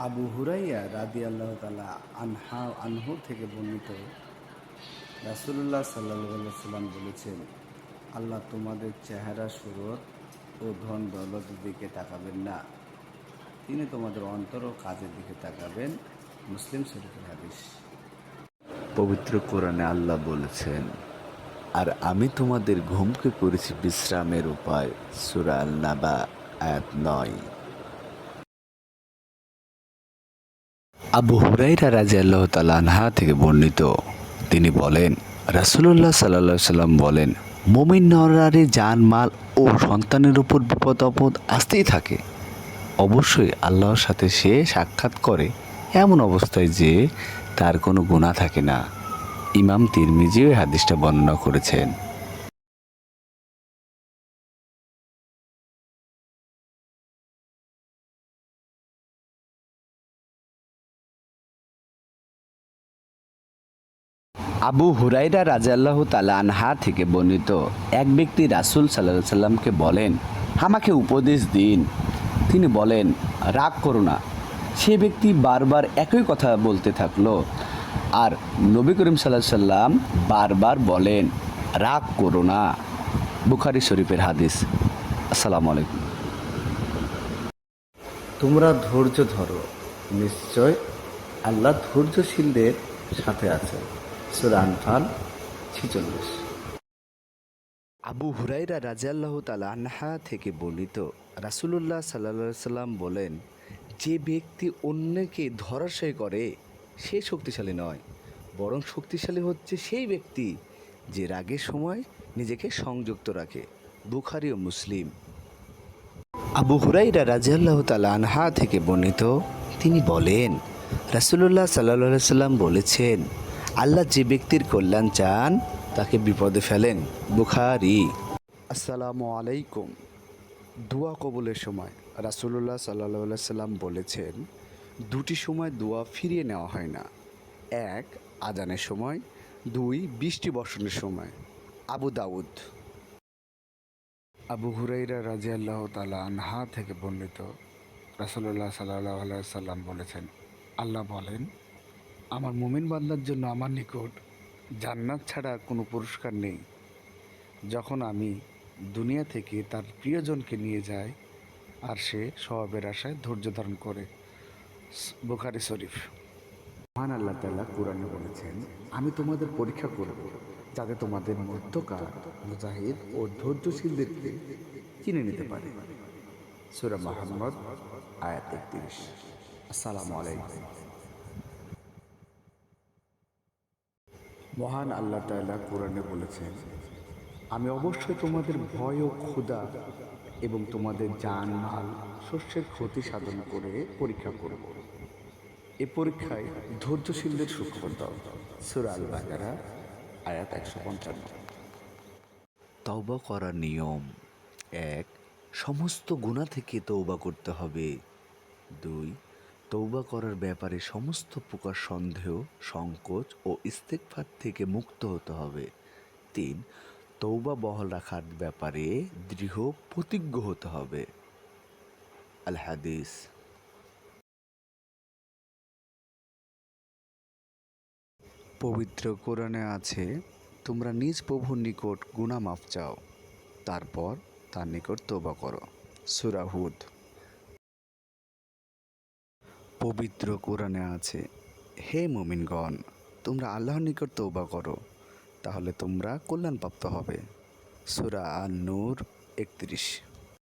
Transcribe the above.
আবু হুরাইরা রাদিয়াল্লাহু তাআলা আনহু থেকে বর্ণিত, রাসূলুল্লাহ সাল্লাল্লাহু আলাইহি সাল্লাম বলেছেন, আল্লাহ তোমাদের চেহারা সুরত ও ধন দৌলতের দিকে তাকাবেন না, তিনি তোমাদের অন্তর ও কাজের দিকে তাকাবেন। মুসলিম শরীফের হাদিস। পবিত্র কোরআনে আল্লাহ বলেছেন, আর আমি তোমাদের ঘুমকে করেছি বিশ্রামের উপায়। সূরা আন-নাবা আয়াত ৯। আবু হুরাইরা রাদিয়াল্লাহু তাআলা আনহা থেকে বর্ণিত, তিনি বলেন, রাসূলুল্লাহ সাল্লাল্লাহু আলাইহি সাল্লাম বলেন, মুমিন নরনারী জান-মাল ও সন্তানের উপর বিপদ আপদ আসতেই থাকে। অবশ্যই আল্লাহর সাথে সে সাক্ষাৎ করে এমন অবস্থায় যে তার কোনো গুনাহ থাকে না। ইমাম তিরমিজি এই হাদিসটা বর্ণনা করেছেন। আবু হুরাইরা রাদিয়াল্লাহু তাআলা আনহা থেকে বর্ণিত, এক ব্যক্তি রাসূল সাল্লাল্লাহু আলাইহি সাল্লামকে বলেন, আমাকে উপদেশ দিন। তিনি বলেন, রাগ করো না। সে ব্যক্তি বারবার একই কথা বলতে থাকলো, আর নবী করিম সাল্লাল্লাহু আলাইহি সাল্লাম বারবার বলেন, রাগ করো না। বুখারী শরীফের হাদিস। আসসালামু আলাইকুম। তোমরা ধৈর্য ধরো, নিশ্চয় আল্লাহ ধৈর্যশীলদের সাথে আছেন। সূরা আনফাল ৪৬। আবু হুরাইরা রাদিয়াল্লাহু তাআলা আনহা থেকে বর্ণিত, রাসূলুল্লাহ সাল্লাল্লাহু আলাইহি সাল্লাম বলেন, যে ব্যক্তি অন্যকে ধরাশায়ী করে সে শক্তিশালী নয়, বরং শক্তিশালী হচ্ছে সেই ব্যক্তি যে রাগের সময় নিজেকে সংযুক্ত রাখে। বুখারী ও মুসলিম। আবু হুরাইরা রাদিয়াল্লাহু তাআলা আনহা থেকে বর্ণিত, তিনি বলেন, রাসূলুল্লাহ সাল্লাল্লাহু আলাইহি সাল্লাম বলেছেন, আল্লাহ যে ব্যক্তির কল্যাণ চান তাকে বিপদে ফেলেন। বুখারী। আসসালামু আলাইকুম। দোয়া কবুলের সময় রাসূলুল্লাহ সাল্লাল্লাহু আলাইহি সাল্লাম বলেছেন, দুটি সময় দোয়া ফিরিয়ে নেওয়া হয় না। এক, আযানের সময়। দুই, বৃষ্টি বর্ষণের সময়। আবু দাউদ। আবু হুরাইরা রাদিয়াল্লাহু তাআলা আনহা থেকে বর্ণিত, রাসূলুল্লাহ সাল্লাল্লাহু আলাইহি সাল্লাম বলেছেন, আল্লাহ বলেন, আমার মুমিন বান্দার জন্য আমার নিকট জান্নাত ছাড়া কোনো পুরস্কার নেই। যখন আমি দুনিয়া থেকে তার প্রিয়জনকে নিয়ে যাই আর সে সওয়াবের আশায় ধৈর্য ধারণ করে। বুখারী শরীফ। মহান আল্লাহ তাআলা কুরআনে বলেছেন, আমি তোমাদের পরীক্ষা করব যাতে তোমাদের মধ্যকার মুজাহিদ ও ধৈর্যশীলদেরকে চিনে নিতে পারে। সূরা মুহাম্মদ আয়াত ৩১। আসসালামু আলাইকুম। মহান আল্লাহ তাআলা কুরআনে বলেছেন, আমি অবশ্যই তোমাদের ভয় ও ক্ষুধা এবং তোমাদের জান মাল শস্যের ক্ষতি সাধন করে পরীক্ষা করব। এ পরীক্ষায় ধৈর্যশীলদের সুখবর দাও। সূরা আল বাকারা আয়াত ১৫৫। তওবা করার নিয়ম। ১, সমস্ত গুনাহ থেকে তওবা করতে হবে। ২, তওবা করার ব্যাপারে সমস্ত প্রকার সন্দেহ, সংকোচ ও ইস্তেগফার থেকে মুক্ত হতে হবে। ৩, তওবা বহাল রাখার ব্যাপারে দৃঢ় প্রতিজ্ঞ হতে হবে। আল হাদিস। পবিত্র কোরআনে আছে, তোমরা নিজ প্রভুর নিকট গুনাহ মাফ চাও, তারপর তার নিকট তওবা করো। সূরা হুদ। পবিত্র কোরআনে আছে, হে মুমিনগণ, তোমরা আল্লাহর নিকট তওবা করো, তাহলে তোমরা কল্যাণপ্রাপ্ত হবে। সূরা আন-নূর ৩১।